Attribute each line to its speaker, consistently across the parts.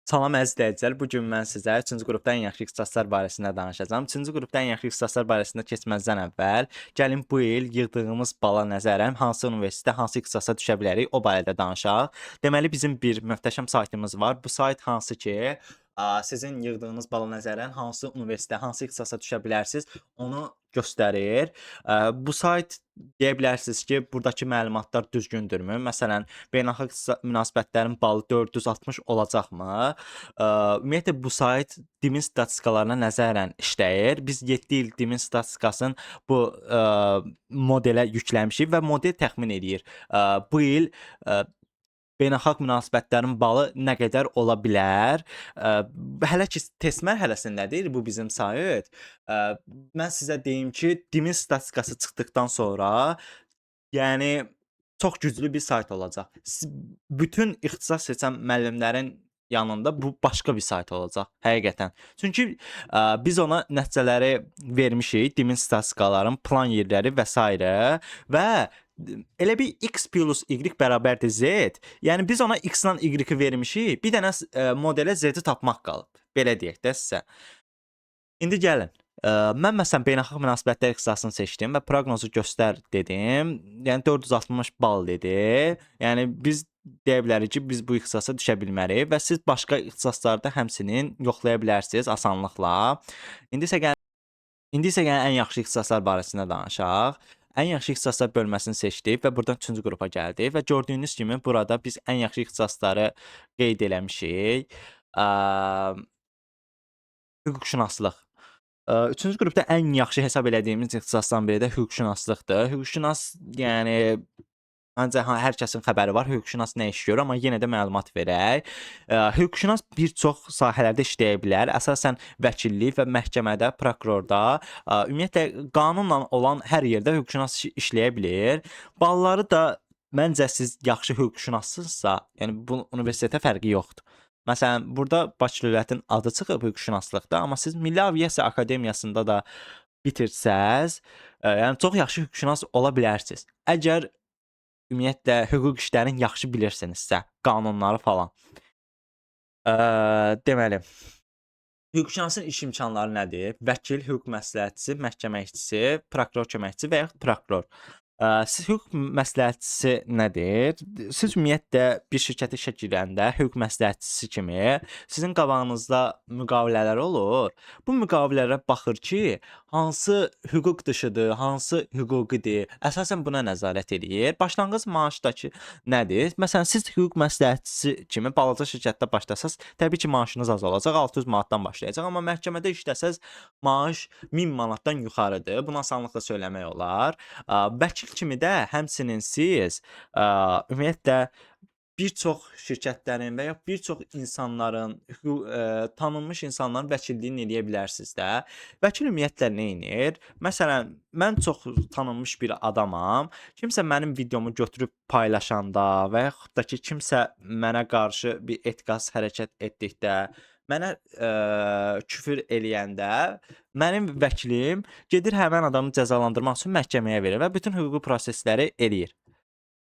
Speaker 1: Salam əziz izləyicilər, bu gün mən sizə 3-cü qrupda ən yaxşı ixtisaslar barəsində danışacağam. 3-cü qrupda ən yaxşı ixtisaslar barəsində keçməzdən əvvəl, gəlin bu il yığdığımız bala nəzərən hansı universitetə, hansı ixtisasa düşə bilərik, o barədə danışaq. Deməli, bizim bir möhtəşəm saytımız var. Bu sayt hansı ki, sizin yığdığınız bala nəzərən hansı universitetə, hansı ixtisasa düşə bilərsiniz, onu göstərir. Bu sayt deyə bilərsiniz ki, burdakı məlumatlar düzgündürmü? Məsələn, beynəlxalq münasibətlərin balı 460 olacaqmı? Ümumiyyətlə bu sayt DİMİN statistikalarına nəzərən işləyir. Biz 7 il DİMİN statistikasının bu modelə yükləmişik və model təxmin eləyir. Bu il beynəlxalq münasibətlərin balı nə qədər ola bilər? Hələ ki test mərhələsindədir bu bizim sayt. Mən sizə deyim ki, DİMİN statistikası çıxdıqdan sonra, yəni çox güclü bir sayt olacaq. Bütün ixtisas seçən müəllimlərin yanında bu başqa bir sayt olacaq həqiqətən. Çünki biz ona nəticələri vermişik, DİMİN statistikaların plan yerləri və s. və elə bir x plus y bərabərdir z. Yəni biz ona x-la y-i vermişik, bir dənə modelə z-i tapmaq qalıb. Belə deyək də sizə. İndi gəlin. Mən məsələn beynəlxalq münasibətlər ixtisasını seçdim və proqnozu göstər dedim. Yəni 460 bal dedi. Yəni biz deyə bilərik ki, biz bu ixtisasa düşə bilmərik və siz başqa ixtisaslarda həmçinin yoxlaya bilərsiniz asanlıqla. İndi isə gəlin ən yaxşı ixtisaslar barəsində danışaq. Ən yaxşı ixtisaslar bölməsini seçdik və buradan 3-cü qrupa gəldik və gördüyünüz kimi burada biz ən yaxşı ixtisasları qeyd eləmişik. Hüquqşünaslıq. 3-cü qrupda ən yaxşı hesab elədiyimiz ixtisasdan biri də hüquqşünaslıqdır. Hüquqşünas, yəni ancaq hər kəsin xəbəri var, hüquqşünas nə iş görür, amma yenə də məlumat verək. Hüquqşünas bir çox sahələrdə işləyə bilər. Əsasən vəkillik və məhkəmədə, prokurorda, ümumiyyətlə qanunla olan hər yerdə hüquqşünas işləyə bilir. Balları da məncə siz yaxşı hüquqşünassınızsa, yəni bu universitetə fərqi yoxdur. Məsələn, burada Bakı Dövlətin adı çıxıb hüquqşünaslıqda, amma siz Milli Aviasiya Akademiyasında da bitirsəz, yəni çox yaxşı hüquqşünas ola bilərsiniz. Əgər ümumiyyətlə hüquq işlərini yaxşı bilirsinizsə, qanunları falan. Deməli, hüquqşünasın iş imkanları nədir? Vəkil, hüquq məsləhətçisi, məhkəmə işçisi, prokuror köməkçisi və yaxud prokuror. Siz hüquq məsləhətçisi nədir? Siz ümumiyyətlə bir şirkətə işə girəndə hüquq məsləhətçisi kimi sizin qabağınızda müqavilələr olur. Bu müqavilələrə baxır ki, hansı hüquq dışıdır, hansı hüquqidir. Əsasən buna nəzarət eləyir. Başlanğıc maaşdakı nədir? Məsələn, siz hüquq məsləhətçisi kimi balaca şirkətdə başlasanız, təbii ki, maaşınız az olacaq, 600 manatdan başlayacaq. Amma məhkəmədə işləsəz, maaş 1000 manatdan yuxarıdır. Bunu asanlıqla söyləmək olar. Vəkil kimi də həmçinin siz ümumiyyətlə bir çox şirkətlərin və ya bir çox insanların, tanınmış insanların vəkilliyini eləyə bilərsiniz də. Vəkil ümumiyyətlə nə edir? Məsələn, mən çox tanınmış bir adamam. Kimsə mənim videomu götürüb paylaşanda və yaxud da ki, kimsə mənə qarşı bir etiqadsız hərəkət etdikdə, mənə küfür eləyəndə mənim vəkilim gedir həmin adamı cəzalandırmaq üçün məhkəməyə verir və bütün hüquqi prosesləri eləyir.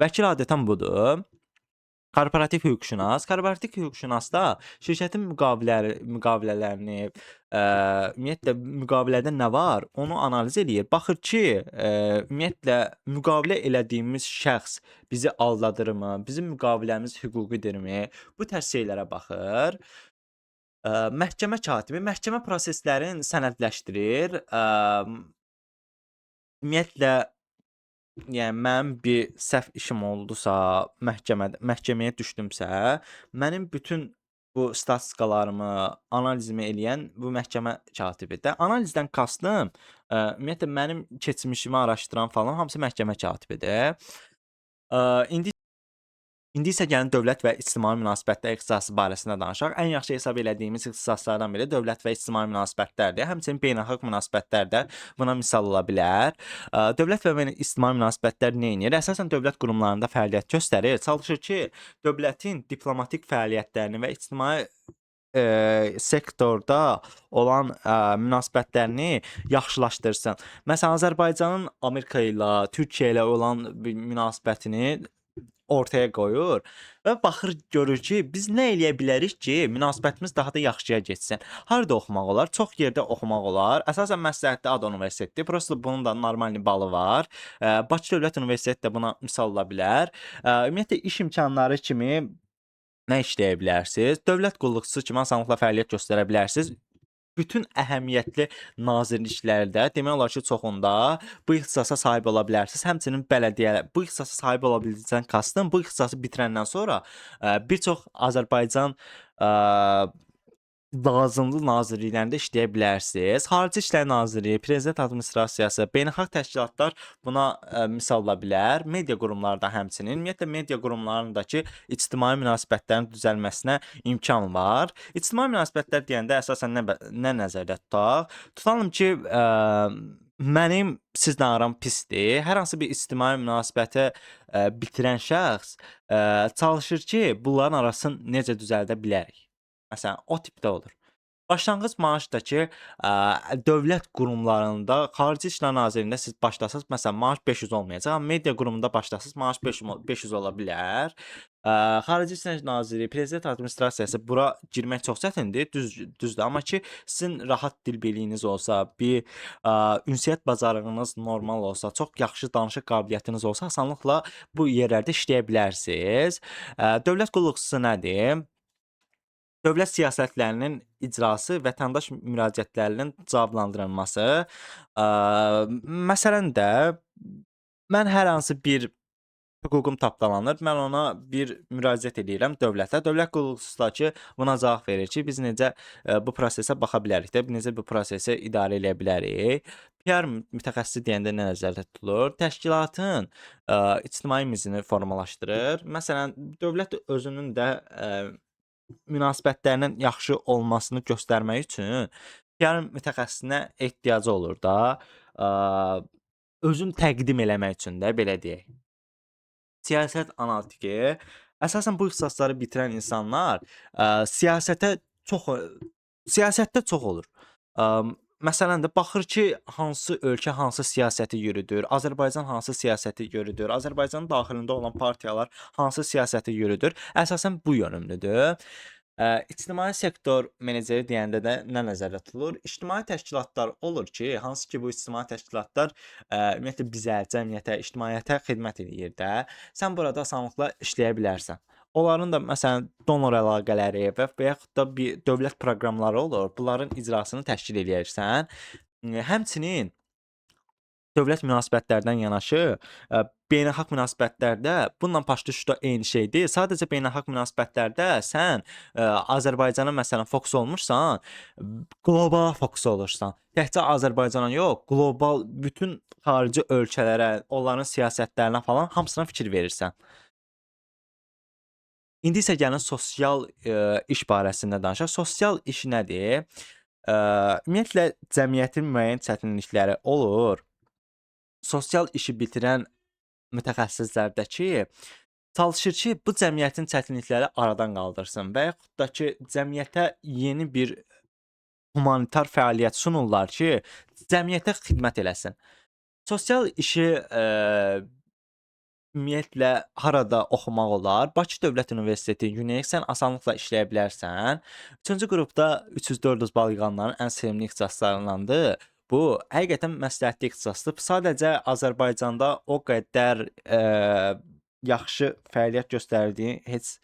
Speaker 1: Vəkil adətən budur. Korporativ hüquqşünas. Korporativ hüquqşünasda şirkətin müqavilələrini, ümumiyyətlə müqavilədə nə var, onu analiz eləyir. Baxır ki, ümumiyyətlə müqavilə elədiyimiz şəxs bizi aldadırmı, bizim müqaviləmiz hüquqidirmi? Bu tərz şeylərə baxır. Məhkəmə katibi məhkəmə proseslərini sənədləşdirir. Ümumiyyətlə, yəni mənim bir səhv işim oldusa, məhkəməyə düşdümsə, mənim bütün bu statistikalarımı, analizimi eləyən bu məhkəmə katibidir. Analizdən kastım, ümumiyyətlə mənim keçmişimi araşdıran falan hamısı məhkəmə katibidir. İndi isə gəlin dövlət və ictimai münasibətlər ixtisası barəsində danışaq. Ən yaxşı hesab elədiyimiz ixtisaslardan biri dövlət və ictimai münasibətlərdir. Həmçinin beynəlxalq münasibətlər də buna misal ola bilər. Dövlət və ictimai münasibətlər nə edir? Əsasən dövlət qurumlarında fəaliyyət göstərir. Çalışır ki, dövlətin diplomatik fəaliyyətlərini və ictimai sektorda olan münasibətlərini yaxşılaşdırsın. Məsələn, Azərbaycanın Amerika ilə, Türkiyə ilə olan münasibətini ortaya qoyur və baxır görür ki, biz nə eləyə bilərik ki, münasibətimiz daha da yaxşıya getsin. Harda oxumaq olar? Çox yerdə oxumaq olar. Əsasən məsləhətli ADA Universitetidir. Prosta bunun da normal balı var. Bakı Dövlət Universiteti də buna misal ola bilər. Ümumiyyətlə iş imkanları kimi nə işləyə bilərsiniz? Dövlət qulluqçusu kimi asanlıqla fəaliyyət göstərə bilərsiniz. Bütün əhəmiyyətli nazirliklərdə demək olar ki, çoxunda bu ixtisasa sahib ola bilərsiniz. Həmçinin bələdiyyə bu ixtisasa sahib ola bildikdən kastım bu ixtisası bitirəndən sonra bir çox Azərbaycan lazımlı nazirliklərində işləyə bilərsiniz. Xarici İşlər Nazirliyi, Prezident Administrasiyası, beynəlxalq təşkilatlar buna misal ola bilər. Media qurumları da həmçinin. Ümumiyyətlə media qurumlarındakı ictimai münasibətlərin düzəlməsinə imkan var. İctimai münasibətlər deyəndə əsasən nə nəzərdə tutaq? Tutalım ki, mənim sizlə aram pisdir. Hər hansı bir ictimai münasibəti bitirən şəxs çalışır ki, bunların arasını necə düzəldə bilərik? Məsələn, o tipdə olur. Başlanğıc maaş da ki, dövlət qurumlarında, Xarici İşlər Nazirliyində siz başlasınız, məsələn, maaş 500 olmayacaq, amma media qurumunda başlasınız, maaş 500 ola bilər. Xarici İşlər Nazirliyi, Prezident Administrasiyası bura girmək çox çətindir, düzdür. Amma ki, sizin rahat dil biliyiniz olsa, bir ünsiyyət bacarığınız normal olsa, çox yaxşı danışıq qabiliyyətiniz olsa, asanlıqla bu yerlərdə işləyə bilərsiniz. Dövlət qulluqçusu nədir? Dövlət siyasətlərinin icrası, vətəndaş müraciətlərinin cavablandırılması. Məsələn də mən hər hansı bir hüququm tapdalanır, mən ona bir müraciət edirəm dövlətə. Dövlət qulluqçusu da ki, buna cavab verir ki, biz necə bu prosesə baxa bilərik də, necə bu prosesi idarə edə bilərik. PR mütəxəssisi deyəndə nə nəzərdə tutulur? Təşkilatın ictimai mizini formalaşdırır. Məsələn, dövlət özünün də münasibətlərinin yaxşı olmasını göstərmək üçün PR mütəxəssisinə ehtiyacı olur da, özün təqdim eləmək üçün də, belə deyək. Siyasət analitiki, əsasən bu ixtisasları bitirən insanlar siyasətdə çox olur. Məsələn də baxır ki, hansı ölkə hansı siyasəti yürüdür, Azərbaycan hansı siyasəti yürüdür, Azərbaycanın daxilində olan partiyalar hansı siyasəti yürüdür, əsasən bu yönümlüdür. İctimai sektor meneceri deyəndə də nə nəzərdə tutulur? İctimai təşkilatlar olur ki, hansı ki bu ictimai təşkilatlar ümumiyyətlə bizə, cəmiyyətə, ictimaiyyətə xidmət edir də. Sən burada asanlıqla işləyə bilərsən. Onların da məsələn donor əlaqələri və yaxud da bir dövlət proqramları olur. Bunların icrasını təşkil eləyirsən. Həmçinin dövlət münasibətlərdən yanaşı beynəlxalq münasibətlərdə bununla başlıca da eyni şeydir. Sadəcə beynəlxalq münasibətlərdə sən Azərbaycana məsələn fokus olmursan, qlobal fokus olursan. Təkcə Azərbaycana yox, qlobal bütün xarici ölkələrə, onların siyasətlərinə falan hamısına fikir verirsən. İndi isə gəlin sosial iş barəsində danışaq. Sosial iş nədir? Ümumiyyətlə cəmiyyətin müəyyən çətinlikləri olur. Sosial işi bitirən mütəxəssislərdəki çalışır ki, bu cəmiyyətin çətinlikləri aradan qaldırsın və yaxud da ki, cəmiyyətə yeni bir humanitar fəaliyyət sunurlar ki, cəmiyyətə xidmət eləsin. Sosial işi ümumiyyətlə harada oxumaq olar? Bakı Dövlət Universiteti, UNEX sən asanlıqla işləyə bilərsən. 3-cü qrupda 300-400 bal yığanların ən sevimli ixtisaslarındandır. Bu həqiqətən məsləhətli ixtisasdır. Sadəcə Azərbaycanda o qədər yaxşı fəaliyyət göstərdiyi heç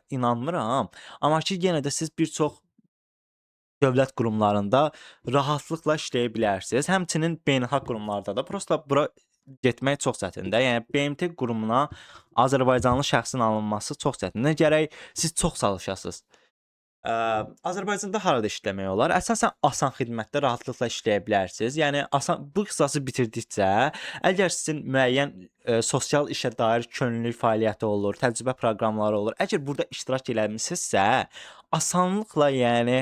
Speaker 1: inanmıram. Amma ki, yenə də siz bir çox dövlət qurumlarında rahatlıqla işləyə bilərsiniz. Həmçinin beynəlxalq qurumlarda da. Prosta bura getmək çox çətindir. Yəni BMT qurumuna Azərbaycanlı şəxsin alınması çox çətindir. Gərək siz çox çalışasınız. Azərbaycanda harada işləmək olar? Əsasən asan xidmətdə rahatlıqla işləyə bilərsiniz. Yəni bu ixtisası bitirdikcə, əgər sizin müəyyən sosial işə dair könüllülük fəaliyyəti olur, təcrübə proqramları olur. Əgər burada iştirak eləmisinizsə, asanlıqla yəni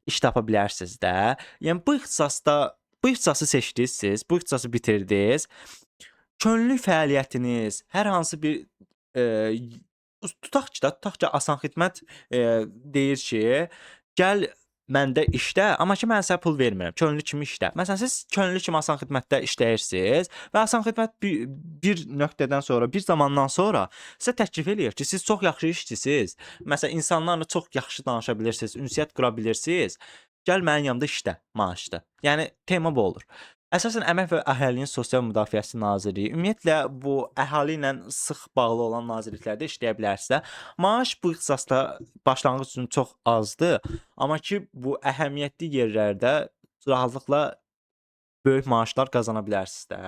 Speaker 1: iş tapa bilərsiniz də. Yəni bu ixtisası seçdiniz, bu ixtisası bitirdiniz. Könüllülük fəaliyyətiniz, hər hansı bir tutaq ki, asan xidmət deyir ki, gəl məndə işlə, amma ki, mən sənə pul vermirəm. Könüllü kimi işlə. Məsələn, siz könüllü kimi asan xidmətdə işləyirsiniz və asan xidmət bir nöqtədən sonra, bir zamandan sonra sizə təklif eləyir ki, siz çox yaxşı işçisiniz. Məsələn, insanlarla çox yaxşı danışa bilirsiniz, ünsiyyət qura bilirsiniz. Gəl mənim yanımda işlə, maaşlı. Yəni tema bu olur. Əsasən Əmək və Əhalinin Sosial Müdafiəsi Nazirliyi, ümumiyyətlə bu əhali ilə sıx bağlı olan nazirliklərdə işləyə bilərsinizsə, maaş bu ixtisasda başlanğıc üçün çox azdır, amma ki, bu əhəmiyyətli yerlərdə rahatlıqla böyük maaşlar qazana bilərsiniz də.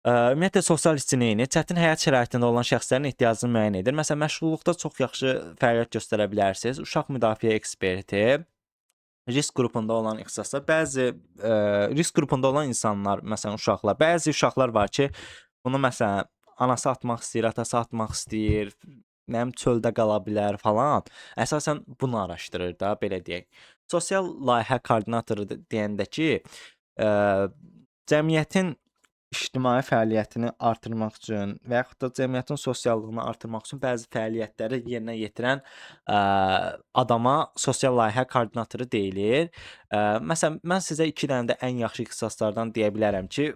Speaker 1: Ümumiyyətlə sosial işçiliyin çətin həyat şəraitində olan şəxslərin ehtiyacını müəyyən edir. Məsələn, məşğulluqda çox yaxşı fəaliyyət göstərə bilərsiniz. Uşaq müdafiə eksperti, risk qrupunda olan ixtisaslar, bəzi risk qrupunda olan insanlar, məsələn, uşaqlar, bəzi uşaqlar var ki, bunu məsələn, anası atmaq istəyir, atası atmaq istəyir, nə bilim çöldə qala bilər falan. Əsasən bunu araşdırır da, belə deyək. Sosial layihə koordinatoru deyəndə ki, cəmiyyətin ictimai fəaliyyətini artırmaq üçün və yaxud da cəmiyyətin sosiallığını artırmaq üçün bəzi fəaliyyətləri yerinə yetirən adama sosial layihə koordinatoru deyilir. Məsələn, mən sizə 2 dənə də ən yaxşı ixtisaslardan deyə bilərəm ki,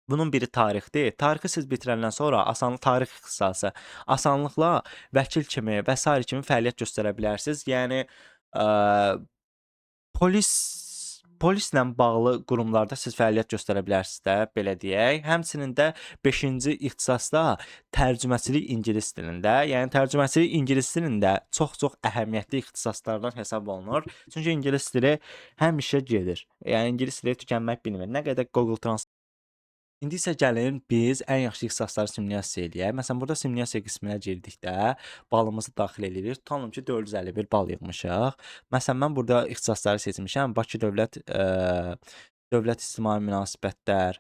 Speaker 1: bunun biri tarixdir. Tarixi siz bitirəndən sonra tarix ixtisası asanlıqla vəkil kimi və sair kimi fəaliyyət göstərə bilərsiniz. Yəni polislə bağlı qurumlarda siz fəaliyyət göstərə bilərsiniz də, belə deyək. Həmçinin də 5-ci ixtisasda tərcüməçilik ingilis dilində. Yəni tərcüməçilik ingilis dilində çox-çox əhəmiyyətli ixtisaslardan hesab olunur. Çünki ingilis dili həmişə gedir. Yəni ingilis dili tükənmək bilmir. Nə qədər Google Translate. İndi isə gəlin biz ən yaxşı ixtisasları simulyasiya eləyək. Məsələn, burada simulyasiya qisminə girdikdə balımızı daxil edirik. Tutalım ki, 451 bal yığmışıq. Məsələn, mən burada ixtisasları seçmişəm. Bakı Dövlət İctimai Münasibətlər,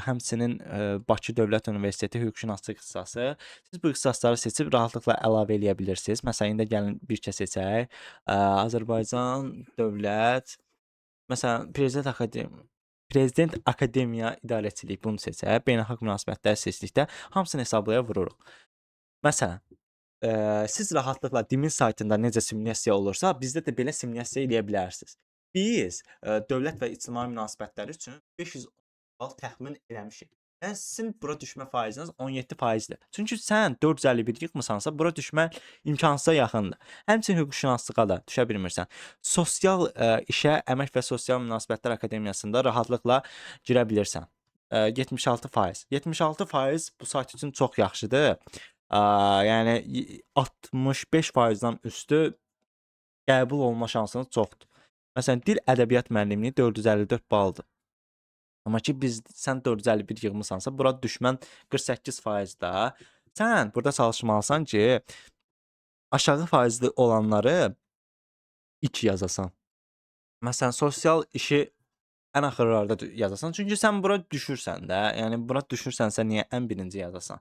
Speaker 1: həmçinin Bakı Dövlət Universiteti hüquqşünaslıq ixtisası. Siz bu ixtisasları seçib rahatlıqla əlavə eləyə bilirsiniz. Məsələn, indi gəlin bir kez seçək. Azərbaycan Dövlət, məsələn, Prezident Akademiya İdarəçiliyi bunu seçək. Beynəlxalq münasibətləri seçdikdə hamısını hesablaya vururuq. Məsələn, siz rahatlıqla DİM-in saytında necə simulyasiya olursa, bizdə də belə simulyasiya eləyə bilərsiniz. Biz dövlət və ictimai münasibətləri üçün 510 bal təxmin eləmişik. Yəni sizin bura düşmə faiziniz 17%-dir. Çünki sən 451 yığmısansa, bura düşmə imkansıza yaxındır. Həmçinin hüquqşünaslığa da düşə bilmirsən. Sosial işə Əmək və Sosial Münasibətlər Akademiyasında rahatlıqla girə bilirsən. 76%. 76% bu sayt üçün çox yaxşıdır. Yəni 65%-dən üstü qəbul olma şansınız çoxdur. Məsələn, dil ədəbiyyat müəllimliyi 454 baldır. Amma ki, sən 451 yığmısansa, bura düşmən 48%-da. Sən burada çalışmalısan ki, aşağı faizli olanları 2 yazasan. Məsələn, sosial işi ən axırlarda yazasan. Çünki sən bura düşürsən də. Yəni bura düşürsənsə niyə ən birinci yazasan?